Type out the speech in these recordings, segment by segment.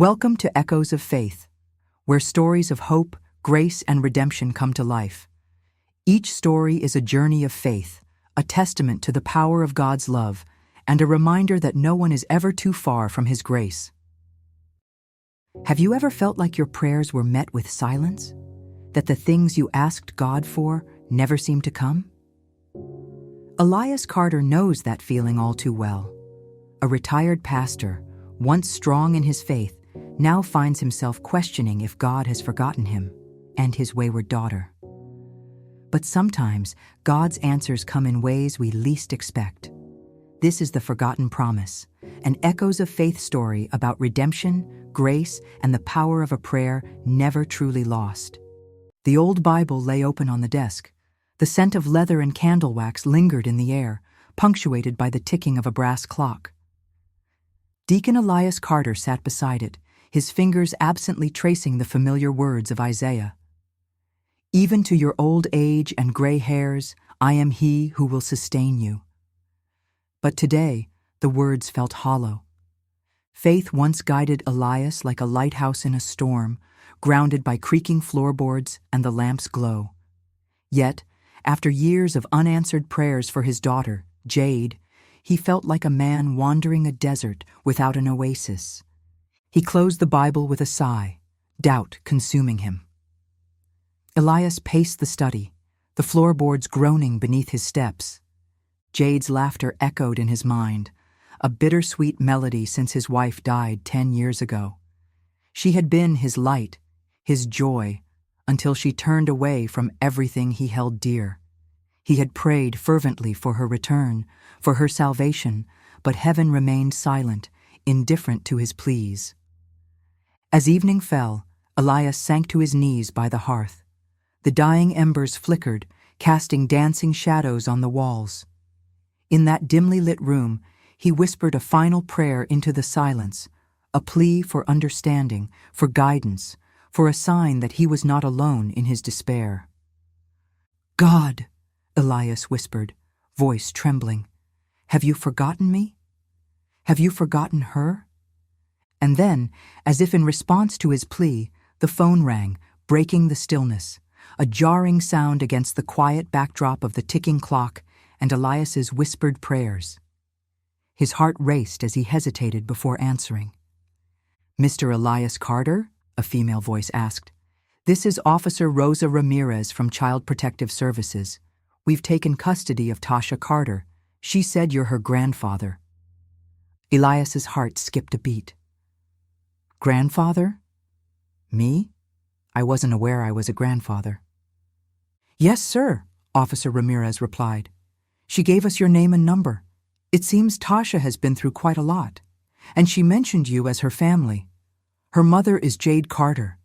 Welcome to Echoes of Faith, where stories of hope, grace, and redemption come to life. Each story is a journey of faith, a testament to the power of God's love, and a reminder that no one is ever too far from His grace. Have you ever felt like your prayers were met with silence? That the things you asked God for never seemed to come? Elias Carter knows that feeling all too well. A retired pastor, once strong in his faith, now finds himself questioning if God has forgotten him and his wayward daughter. But sometimes God's answers come in ways we least expect. This is the Forgotten Promise, an Echoes of Faith story about redemption, grace, and the power of a prayer never truly lost. The old Bible lay open on the desk. The scent of leather and candle wax lingered in the air, punctuated by the ticking of a brass clock. Deacon Elias Carter sat beside it, his fingers absently tracing the familiar words of Isaiah. "Even to your old age and gray hairs, I am He who will sustain you." But today, the words felt hollow. Faith once guided Elias like a lighthouse in a storm, grounded by creaking floorboards and the lamp's glow. Yet, after years of unanswered prayers for his daughter, Jade, he felt like a man wandering a desert without an oasis. He closed the Bible with a sigh, doubt consuming him. Elias paced the study, the floorboards groaning beneath his steps. Jade's laughter echoed in his mind, a bittersweet melody since his wife died 10 years ago. She had been his light, his joy, until she turned away from everything he held dear. He had prayed fervently for her return, for her salvation, but heaven remained silent, indifferent to his pleas. As evening fell, Elias sank to his knees by the hearth. The dying embers flickered, casting dancing shadows on the walls. In that dimly lit room, he whispered a final prayer into the silence, a plea for understanding, for guidance, for a sign that he was not alone in his despair. "God," Elias whispered, voice trembling, "have you forgotten me? Have you forgotten her?" And then, as if in response to his plea, the phone rang, breaking the stillness, a jarring sound against the quiet backdrop of the ticking clock and Elias's whispered prayers. His heart raced as he hesitated before answering. "Mr. Elias Carter?" a female voice asked. "This is Officer Rosa Ramirez from Child Protective Services. We've taken custody of Tasha Carter. She said you're her grandfather." Elias's heart skipped a beat. "Grandfather? Me? I wasn't aware I was a grandfather." "Yes, sir," Officer Ramirez replied. "She gave us your name and number. It seems Tasha has been through quite a lot, and she mentioned you as her family. Her mother is Jade Carter."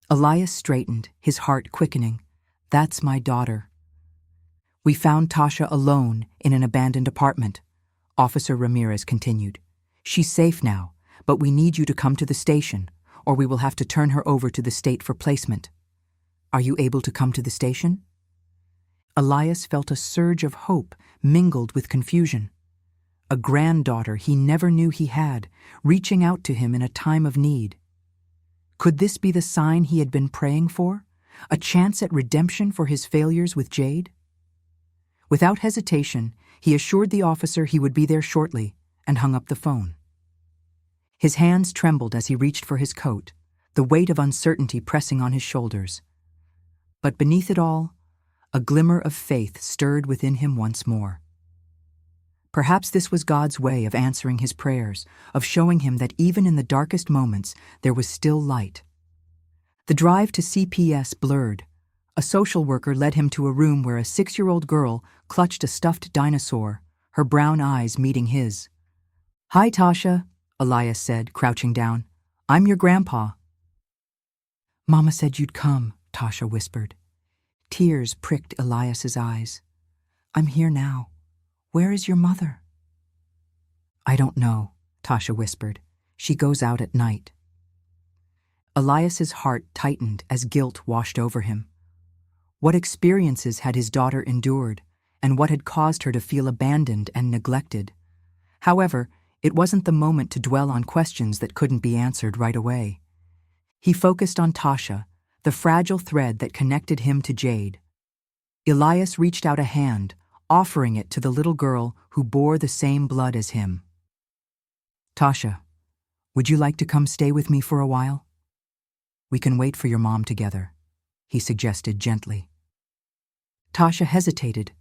Elias straightened, his heart quickening. "That's my daughter." "We found Tasha alone in an abandoned apartment," Officer Ramirez continued. "She's safe now, but we need you to come to the station, or we will have to turn her over to the state for placement. Are you able to come to the station?" Elias felt a surge of hope mingled with confusion. A granddaughter he never knew he had, reaching out to him in a time of need. Could this be the sign he had been praying for? A chance at redemption for his failures with Jade? Without hesitation, he assured the officer he would be there shortly and hung up the phone. His hands trembled as he reached for his coat, the weight of uncertainty pressing on his shoulders. But beneath it all, a glimmer of faith stirred within him once more. Perhaps this was God's way of answering his prayers, of showing him that even in the darkest moments there was still light. The drive to CPS blurred. A social worker led him to a room where a 6-year-old girl clutched a stuffed dinosaur, her brown eyes meeting his. "Hi, Tasha," Elias said, crouching down. "I'm your grandpa." "Mama said you'd come," Tasha whispered. Tears pricked Elias's eyes. "I'm here now. Where is your mother?" "I don't know," Tasha whispered. "She goes out at night." Elias's heart tightened as guilt washed over him. What experiences had his daughter endured, and what had caused her to feel abandoned and neglected? However, It wasn't the moment to dwell on questions that couldn't be answered right away. He focused on Tasha, the fragile thread that connected him to Jade. Elias reached out a hand, offering it to the little girl who bore the same blood as him. "Tasha, would you like to come stay with me for a while? We can wait for your mom together," he suggested gently. Tasha hesitated,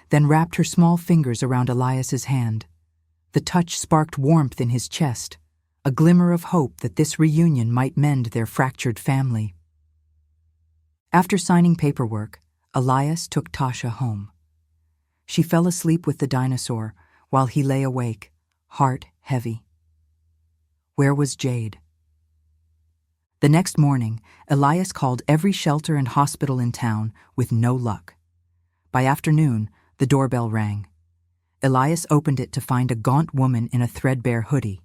then wrapped her small fingers around Elias's hand. The touch sparked warmth in his chest, a glimmer of hope that this reunion might mend their fractured family. After signing paperwork, Elias took Tasha home. She fell asleep with the dinosaur while he lay awake, heart heavy. Where was Jade? The next morning, Elias called every shelter and hospital in town with no luck. By afternoon, the doorbell rang. Elias opened it to find a gaunt woman in a threadbare hoodie.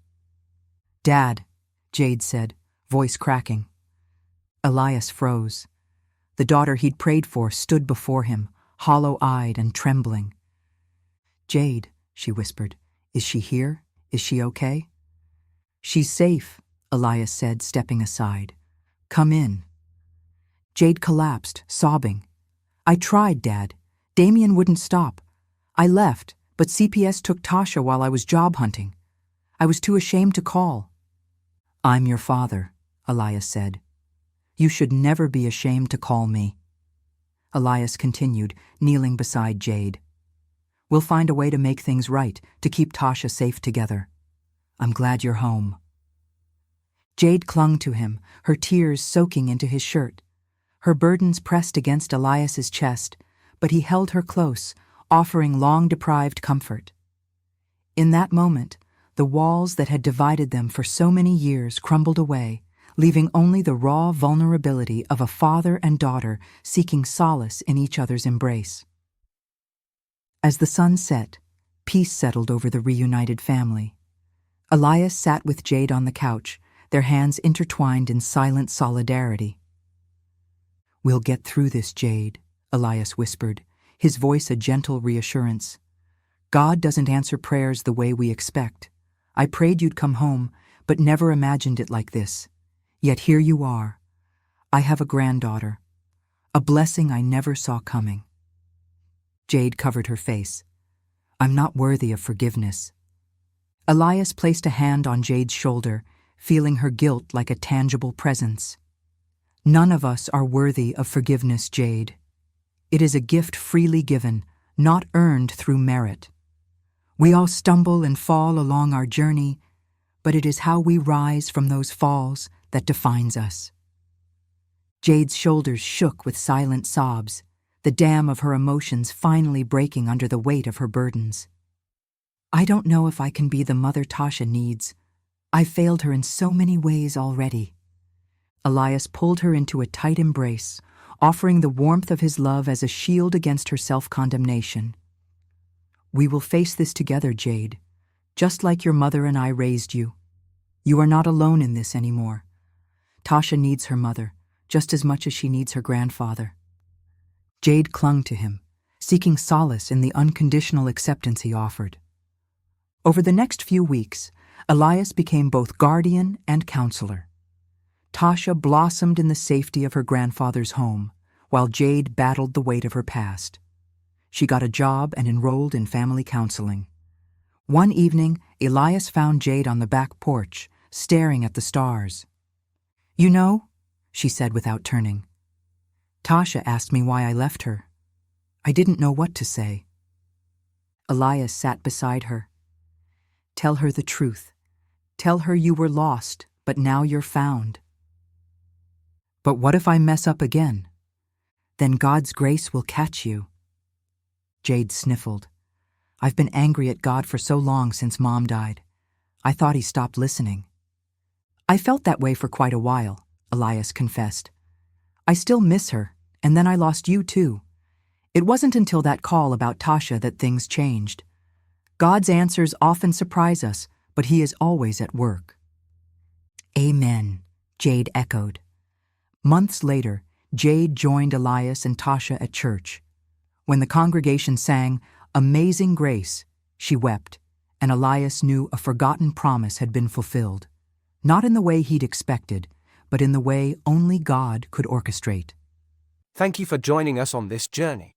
"Dad," Jade said, voice cracking. Elias froze. The daughter he'd prayed for stood before him, hollow-eyed and trembling. "Jade," she whispered, "is she here? Is she okay?" "She's safe," Elias said, stepping aside. "Come in." Jade collapsed, sobbing. "I tried, Dad. Damien wouldn't stop. I left, but CPS took Tasha while I was job hunting. I was too ashamed to call." "I'm your father," Elias said. "You should never be ashamed to call me." Elias continued, kneeling beside Jade. "We'll find a way to make things right, to keep Tasha safe together. I'm glad you're home." Jade clung to him, her tears soaking into his shirt. Her burdens pressed against Elias's chest, but he held her close, offering long-deprived comfort. In that moment, the walls that had divided them for so many years crumbled away, leaving only the raw vulnerability of a father and daughter seeking solace in each other's embrace. As the sun set, peace settled over the reunited family. Elias sat with Jade on the couch, their hands intertwined in silent solidarity. "We'll get through this, Jade," Elias whispered, his voice a gentle reassurance. "God doesn't answer prayers the way we expect. I prayed you'd come home, but never imagined it like this. Yet here you are. I have a granddaughter, a blessing I never saw coming." Jade covered her face. "I'm not worthy of forgiveness." Elias placed a hand on Jade's shoulder, feeling her guilt like a tangible presence. "None of us are worthy of forgiveness, Jade. It is a gift freely given, not earned through merit. We all stumble and fall along our journey, but it is how we rise from those falls that defines us." Jade's shoulders shook with silent sobs, the dam of her emotions finally breaking under the weight of her burdens. "I don't know if I can be the mother Tasha needs. I've failed her in so many ways already." Elias pulled her into a tight embrace, offering the warmth of his love as a shield against her self-condemnation. "We will face this together, Jade, just like your mother and I raised you. You are not alone in this anymore. Tasha needs her mother, just as much as she needs her grandfather." Jade clung to him, seeking solace in the unconditional acceptance he offered. Over the next few weeks, Elias became both guardian and counselor. Tasha blossomed in the safety of her grandfather's home, while Jade battled the weight of her past. She got a job and enrolled in family counseling. One evening, Elias found Jade on the back porch, staring at the stars. "You know," she said without turning, "Tasha asked me why I left her. I didn't know what to say." Elias sat beside her. "Tell her the truth. Tell her you were lost, but now you're found." "But what if I mess up again?" "Then God's grace will catch you." Jade sniffled. "I've been angry at God for so long since Mom died. I thought he stopped listening." "I felt that way for quite a while," Elias confessed. "I still miss her, and then I lost you too. It wasn't until that call about Tasha that things changed. God's answers often surprise us, but he is always at work." "Amen," Jade echoed. Months later, Jade joined Elias and Tasha at church. When the congregation sang "Amazing Grace," she wept, and Elias knew a forgotten promise had been fulfilled, not in the way he'd expected, but in the way only God could orchestrate. Thank you for joining us on this journey.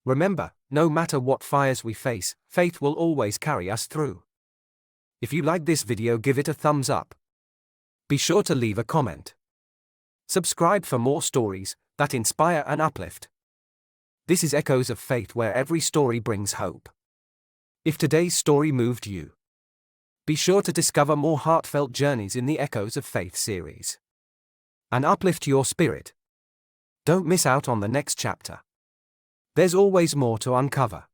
Remember, no matter what fires we face, faith will always carry us through. If you like this video, give it a thumbs up. Be sure to leave a comment. Subscribe for more stories that inspire and uplift. This is Echoes of Faith, where every story brings hope. If today's story moved you, be sure to discover more heartfelt journeys in the Echoes of Faith series and uplift your spirit. Don't miss out on the next chapter. There's always more to uncover.